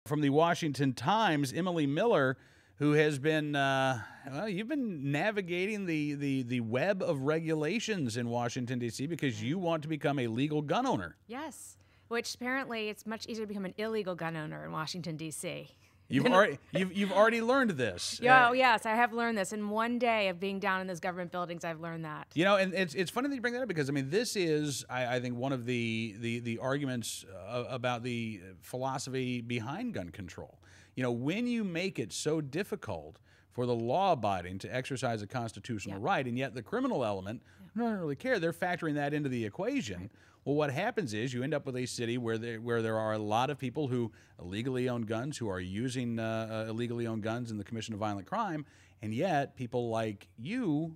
from the Washington Times, Emily Miller, who has been, well, you've been navigating the web of regulations in Washington, D.C. because you want to become a legal gun owner. Yes, which apparently it's much easier to become an illegal gun owner in Washington, D.C. You've already learned this. Oh, yes, I have learned this. In one day of being down in those government buildings, I've learned that. You know, and it's funny that you bring that up because, I mean, this is, I think, one of the arguments about the philosophy behind gun control. You know, when you make it so difficult for the law-abiding to exercise a constitutional right, and yet the criminal element, don't really care, they're factoring that into the equation. Right. Well, what happens is you end up with a city where there are a lot of people who illegally own guns, who are using illegally owned guns in the commission of violent crime, and yet people like you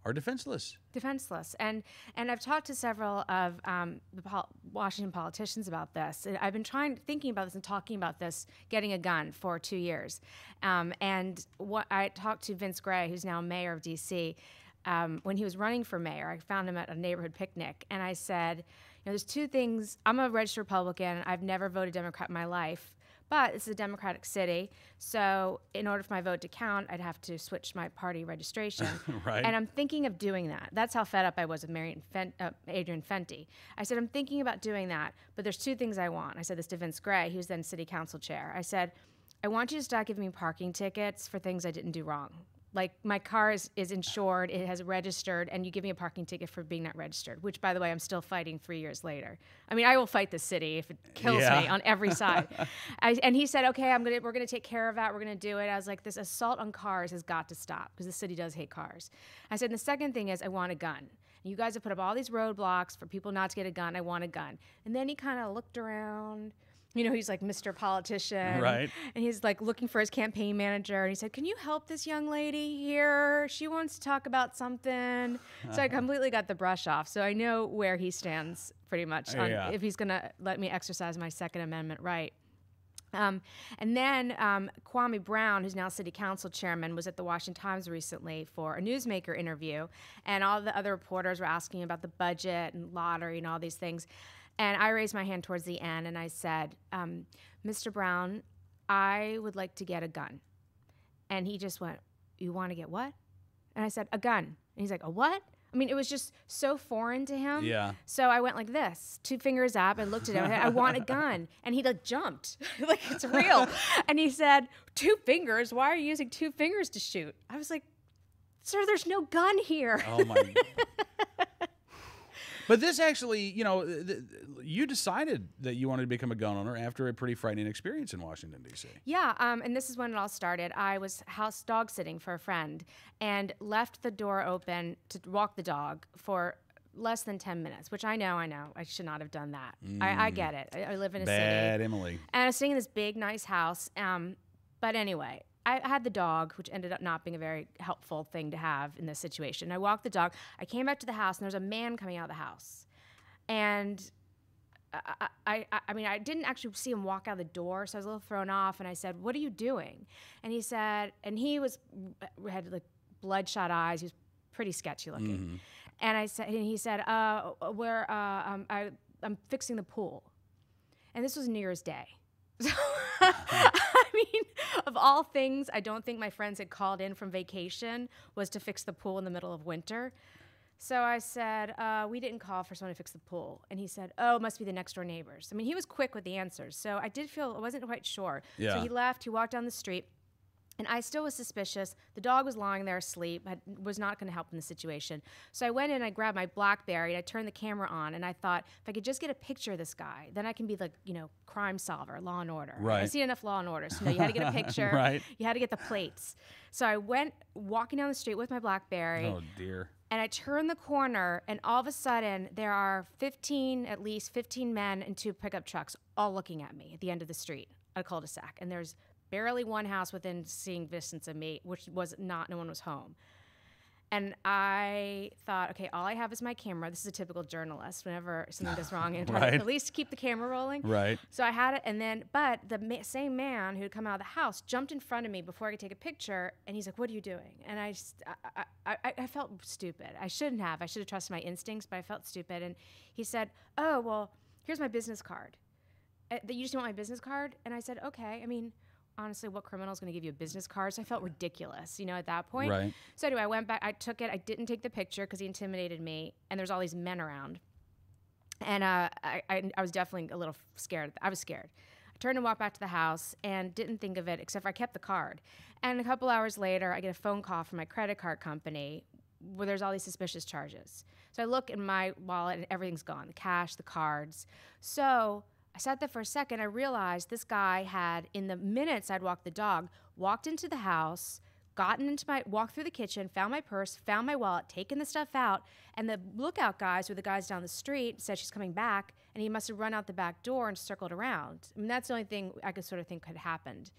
are defenseless. Defenseless. And I've talked to several of the Washington politicians about this. I've been thinking about this and talking about this, getting a gun for 2 years. And I talked to Vince Gray, who's now mayor of D.C., when he was running for mayor. I found him at a neighborhood picnic, and I said, you know, there's two things. I'm a registered Republican. I've never voted Democrat in my life, but it's a Democratic city. So in order for my vote to count, I'd have to switch my party registration. Right. And I'm thinking of doing that. That's how fed up I was with Adrian Fenty. I said, I'm thinking about doing that, but there's two things I want. I said this to Vince Gray, who's then city council chair. I said, I want you to stop giving me parking tickets for things I didn't do wrong. Like, my car is insured, it has registered, and you give me a parking ticket for being not registered, which, by the way, I'm still fighting 3 years later. I mean, I will fight the city if it kills me on every side. And he said, okay, we're gonna take care of that, we're gonna do it. I was like, this assault on cars has got to stop, because the city does hate cars. I said, and the second thing is, I want a gun. You guys have put up all these roadblocks for people not to get a gun, I want a gun. And then he kind of looked around. You know, he's like Mr. Politician. Right. And he's like looking for his campaign manager. And he said, can you help this young lady here? She wants to talk about something. So I completely got the brush off. So I know where he stands pretty much on if he's going to let me exercise my Second Amendment right. And then Kwame Brown, who's now city council chairman, was at the Washington Times recently for a newsmaker interview. And all the other reporters were asking about the budget and lottery and all these things. And I raised my hand towards the end, and I said, Mr. Brown, I would like to get a gun. And he just went, you want to get what? And I said, a gun. And he's like, a what? I mean, it was just so foreign to him. Yeah. So I went like this, 2 fingers up, and looked at him. I want a gun. And he like jumped, like it's real. And he said, 2 fingers? Why are you using 2 fingers to shoot? I was like, sir, there's no gun here. Oh, my. But this actually, you know, you decided that you wanted to become a gun owner after a pretty frightening experience in Washington, D.C. Yeah, and this is when it all started. I was house dog sitting for a friend and left the door open to walk the dog for less than 10 minutes, which I know. I should not have done that. I get it. I live in a city. Bad Emily. And I was staying in this big, nice house. But anyway, I had the dog, which ended up not being a very helpful thing to have in this situation. I walked the dog. I came back to the house, and there was a man coming out of the house. And I mean, I didn't actually see him walk out the door, so I was a little thrown off. And I said, what are you doing? And he said, and he had like bloodshot eyes. He was pretty sketchy looking. Mm-hmm. And he said, I'm fixing the pool. And this was New Year's Day. So, I mean, of all things, I don't think my friends had called in from vacation was to fix the pool in the middle of winter. So I said, we didn't call for someone to fix the pool. And he said, oh, it must be the next door neighbors. I mean, he was quick with the answers. So I wasn't quite sure. Yeah. So he left, he walked down the street. And I still was suspicious. The dog was lying there asleep. I was not going to help in the situation. So I went in and I grabbed my BlackBerry and I turned the camera on and I thought, if I could just get a picture of this guy, then I can be like, you know, crime solver, Law and Order. Right. I've seen enough Law and Order. So you had to get a picture. Right. You had to get the plates. So I went walking down the street with my BlackBerry. Oh, dear. And I turned the corner, and all of a sudden, there are at least 15 men and 2 pickup trucks all looking at me at the end of the street, at a cul-de-sac. And there's barely one house within seeing distance of me, which was no one was home. And I thought, okay, all I have is my camera. This is a typical journalist. Whenever something goes wrong, and Right. at least keep the camera rolling. Right. So I had it, and then, but the same man who had come out of the house jumped in front of me before I could take a picture, and he's like, what are you doing? And I felt stupid. I shouldn't have. I should have trusted my instincts, but I felt stupid. And he said, oh, well, here's my business card. you just want my business card? And I said, okay. I mean, honestly, what criminal is going to give you a business card? So I felt ridiculous, at that point. Right. So anyway, I went back. I took it. I didn't take the picture because he intimidated me. And there's all these men around. And I was definitely a little scared. I was scared. I turned and walked back to the house and didn't think of it, except for I kept the card. And a couple hours later, I get a phone call from my credit card company where there's all these suspicious charges. So I look in my wallet and everything's gone, the cash, the cards. So I sat there for a second. I realized this guy had, in the minutes I'd walked the dog, walked into the house, walked through the kitchen, found my purse, found my wallet, taken the stuff out, and the lookout guys were the guys down the street, said she's coming back, and he must have run out the back door and circled around. I mean, that's the only thing I could sort of think had happened.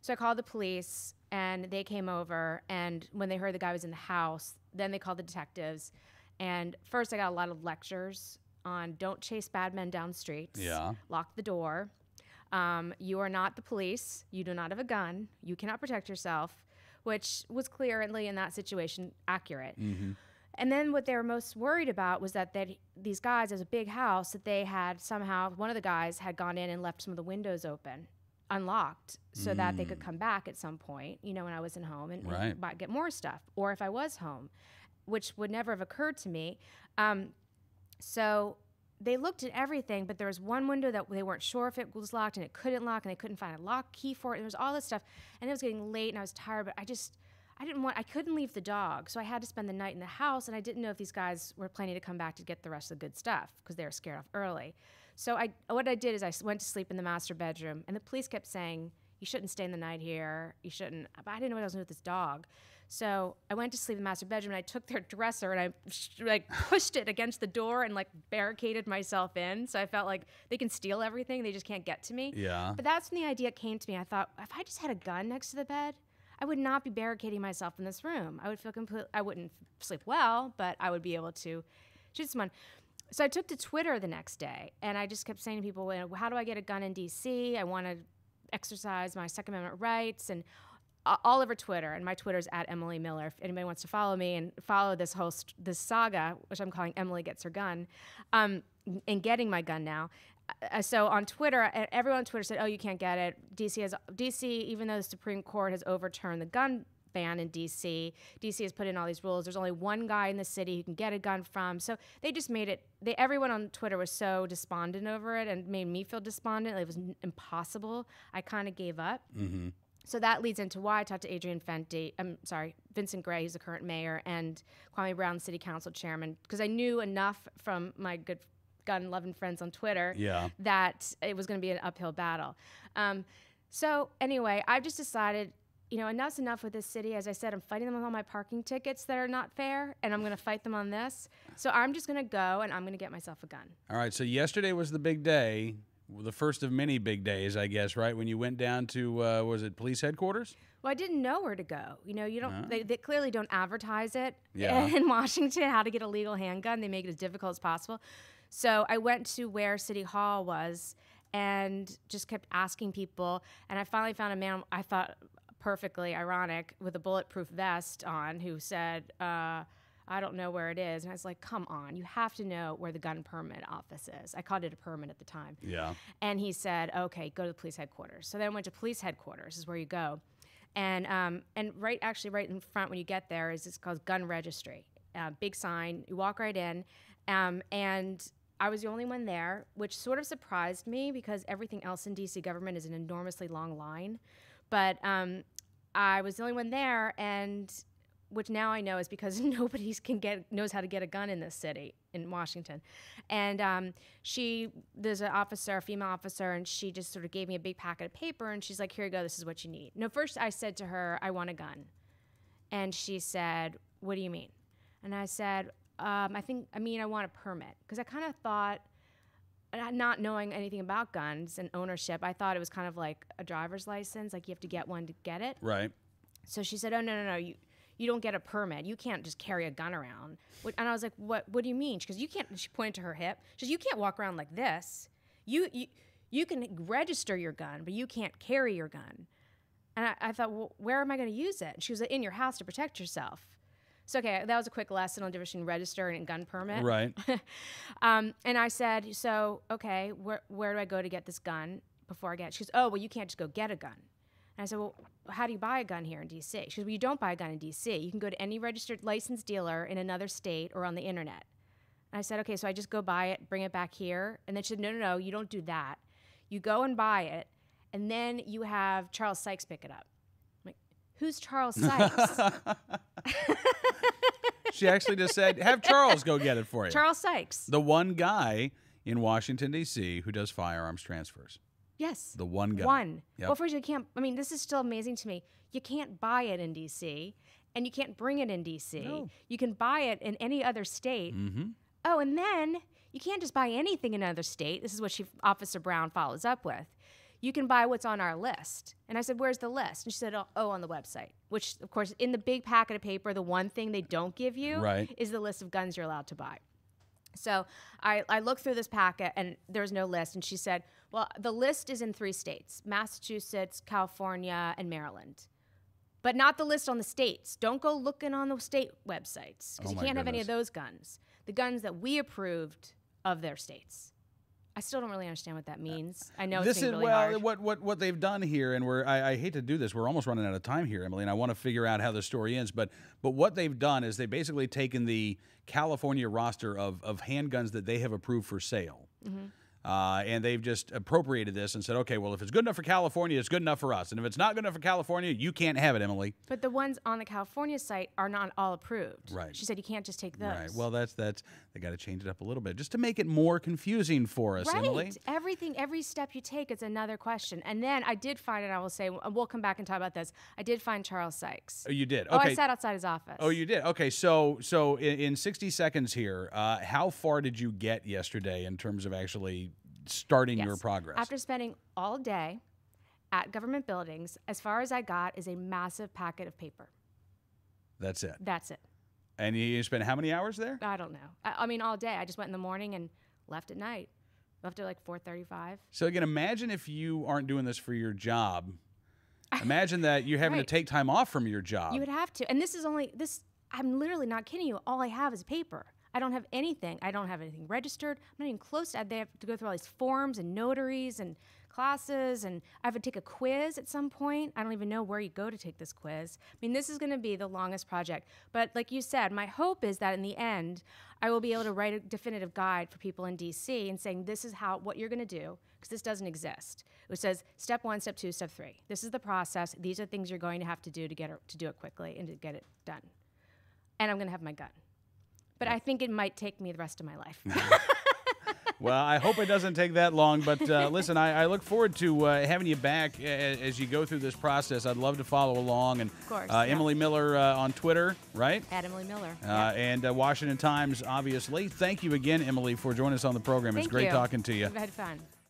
So I called the police, and they came over, and when they heard the guy was in the house, then they called the detectives. And first I got a lot of lectures on don't chase bad men down streets, lock the door. You are not the police. You do not have a gun. You cannot protect yourself, which was clearly in that situation accurate. Mm-hmm. And then what they were most worried about was that these guys, as a big house, that they had somehow, one of the guys had gone in and left some of the windows open, unlocked, so that they could come back at some point, when I wasn't home and get more stuff, or if I was home, which would never have occurred to me. So they looked at everything, but there was one window that they weren't sure if it was locked, and it couldn't lock, and they couldn't find a lock key for it. And there was all this stuff, and it was getting late, and I was tired, but I couldn't leave the dog, so I had to spend the night in the house, and I didn't know if these guys were planning to come back to get the rest of the good stuff because they were scared off early. So what I did is I went to sleep in the master bedroom, and the police kept saying, you shouldn't stay in the night here, you shouldn't, but I didn't know what I was doing with this dog. So I went to sleep in the master bedroom, and I took their dresser and I pushed it against the door and barricaded myself in. So I felt like they can steal everything, they just can't get to me. Yeah. But that's when the idea came to me. I thought, if I just had a gun next to the bed, I would not be barricading myself in this room. I would feel I wouldn't sleep well, but I would be able to shoot someone. So I took to Twitter the next day, and I just kept saying to people, how do I get a gun in D.C.? I want to exercise my Second Amendment rights, and all over Twitter. And my Twitter's @EmilyMiller. If anybody wants to follow me and follow this saga, which I'm calling Emily Gets Her Gun, and getting my gun now. So on Twitter, everyone on Twitter said, oh, you can't get it. DC, even though the Supreme Court has overturned the gun ban in DC has put in all these rules. There's only one guy in the city who can get a gun from. So they just made it, everyone on Twitter was so despondent over it and made me feel despondent. It was impossible. I kind of gave up. Mm-hmm. So that leads into why I talked to Vincent Gray, who's the current mayor, and Kwame Brown, the city council chairman, because I knew enough from my good gun-loving friends on Twitter that it was going to be an uphill battle. So anyway, I've just decided, enough's enough with this city. As I said, I'm fighting them on all my parking tickets that are not fair, and I'm going to fight them on this. So I'm just going to go, and I'm going to get myself a gun. All right, so yesterday was the big day, the first of many big days, I guess, right? When you went down to, was it police headquarters? Well, I didn't know where to go. You don't. They clearly don't advertise it in Washington, how to get a legal handgun. They make it as difficult as possible. So I went to where City Hall was and just kept asking people, and I finally found a man I thought perfectly ironic with a bulletproof vest on who said, I don't know where it is. And I was like, come on, you have to know where the gun permit office is. I called it a permit at the time. Yeah. And he said, okay, go to the police headquarters. So then I went to police headquarters, is where you go. And right in front when you get there it's called Gun Registry. Big sign, you walk right in. And I was the only one there, which sort of surprised me because everything else in DC government is an enormously long line. But I was the only one there, and which now I know is because nobody knows how to get a gun in this city, in Washington. And there's an officer, a female officer, and she just sort of gave me a big packet of paper, and she's like, here you go, this is what you need. No, first I said to her, I want a gun. And she said, what do you mean? And I said, I want a permit. Because I kind of thought, not knowing anything about guns and ownership, I thought it was kind of like a driver's license, like you have to get one to get it. Right. So she said, oh, no, you don't get a permit. You can't just carry a gun around. And I was like, what do you mean? Because you can't, she pointed to her hip. She said, you can't walk around like this. You can register your gun, but you can't carry your gun. And I thought, well, where am I going to use it? And she was like, in your house to protect yourself. So, okay, that was a quick lesson on the difference between register and gun permit. Right. And I said, so, okay, where do I go to get this gun before I get it? She goes, oh, well, you can't just go get a gun. And I said, well, how do you buy a gun here in D.C.? She goes, well, you don't buy a gun in D.C. You can go to any registered licensed dealer in another state or on the internet. And I said, okay, so I just go buy it, bring it back here. And then she said, no, you don't do that. You go and buy it, and then you have Charles Sykes pick it up. I'm like, who's Charles Sykes? She actually just said, have Charles go get it for you. Charles Sykes. The one guy in Washington, D.C. who does firearms transfers. Yes. The one guy. One. Yep. Well, first, you can't, I mean, this is still amazing to me. You can't buy it in D.C., and you can't bring it in D.C. No. You can buy it in any other state. Mm-hmm. Oh, and then you can't just buy anything in another state. This is what Officer Brown follows up with. You can buy what's on our list. And I said, where's the list? And she said, oh, on the website. Which, of course, in the big packet of paper, the one thing they don't give you Right. is the list of guns you're allowed to buy. So I looked through this packet, and there's no list. And she said, well, the list is in 3 states, Massachusetts, California, and Maryland. But not the list on the states. Don't go looking on the state websites, because Oh, you my can't have any of goodness. those guns. The guns that we approved of their states. I still don't really understand what that means. I know This it's is really hard. what they've done here, and I hate to do this. We're almost running out of time here, Emily, and I want to figure out how the story ends. But what they've done is they've basically taken the California roster of handguns that they have approved for sale. Mm-hmm. And they've just appropriated this and said, okay, well, if it's good enough for California, it's good enough for us. And if it's not good enough for California, you can't have it, Emily. But the ones on the California site are not all approved. Right. She said you can't just take those. Right. Well, that's they got to change it up a little bit just to make it more confusing for us, right. Emily. Every step you take is another question. And then I did find, and I will say, we'll come back and talk about this. I did find Charles Sykes. Oh, you did? Oh, Okay. I sat outside his office. Oh, you did? Okay, so in 60 seconds here, how far did you get yesterday in terms of actually starting Yes. your progress? After spending all day at government buildings, as far as I got is a massive packet of paper. That's it. That's it. And you spent how many hours there? I don't know. I mean, all day. I just went in the morning and left at night. Left at like 4:35. So again, imagine if you aren't doing this for your job. Imagine that you're having Right. to take time off from your job. You would have to. And this is only this. I'm literally not kidding you. All I have is paper. I don't have anything. I don't have anything registered. I'm not even close to. They have to go through all these forms and notaries and classes, and I have to take a quiz at some point. I don't even know where you go to take this quiz. I mean, this is going to be the longest project. But like you said, my hope is that in the end, I will be able to write a definitive guide for people in D.C. and saying this is what you're going to do, because this doesn't exist. It says step 1, step 2, step 3. This is the process. These are things you're going to have to do to do it quickly and to get it done. And I'm going to have my gun. But I think it might take me the rest of my life. Well, I hope it doesn't take that long. But listen, I look forward to having you back as you go through this process. I'd love to follow along. And Of course. Yeah. Emily Miller on Twitter, right? At Emily Miller. And Washington Times, obviously. Thank you again, Emily, for joining us on the program. It's Thank great you. talking to you. I've had fun.